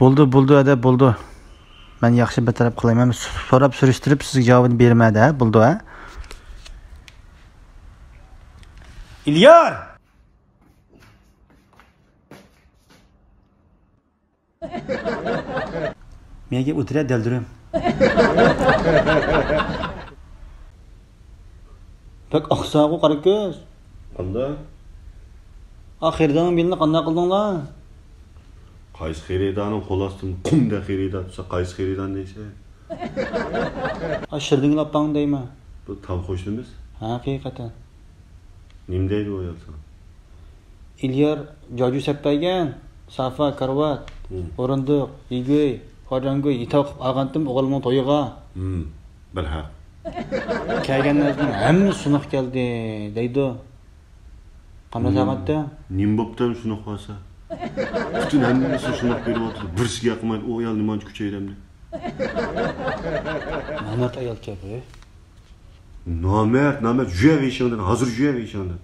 Bo'ldi, ada, bo'ldi. Men yaxshi betaraf qilayman. So'rab surishtirib sizga javobini bermadi, ha? Bo'ldi, ha? İlyar! Menga o'tirib daldirim. Bak oqsoqu qara ko'z. Qanday? Xeridanın belini qanday qildinglar? Qaysi xeridanın qo'l ostim qumda xeridan tutsa qaysi xeridan deysa? Shirding lapang deyman. Bu tam qo'shnimiz. Haqiqatan. Nim deydi o yolsa? İlyar joju seppagan, safa, karvat, o'rindiq, ig'oy, xo'jangoy itoq olgandim o'g'limning to'yiga. Bir haq. Kelganlarning hamma sunuq keldi, deydi. Qanday saatda? Nim bo'ptam sunuq bo'lsa. Bütün hammasi sunuq berib o'tirib, birsiga yoqmaydi, o ayol nimancha kuchayramdi. Nomard ayol kabi. Nomard, juya veyshandan, hozir juya veyshandan.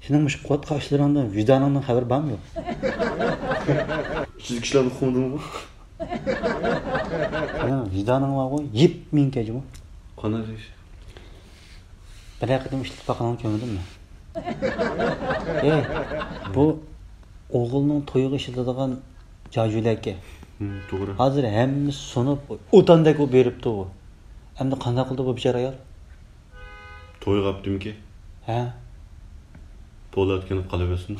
Senin şu quvvat qaşlarından, vicdanından xabar bormi yo'q? Siz kishilarni xudimi bu? Vicdanın var qo'y, yep minkeci bu. Qanday ish? Bir aqdim ishlab baqanan ko'mdimmi? Bu o'g'ilning to'yiga ishlatadigan jojularga. To'g'ri. Hozir hamma sunib, o'tandek o beribdi u. Endi qanday qildi bu bechora ayol? To'y qapdimki? Ha? Po'latganib qolaversin.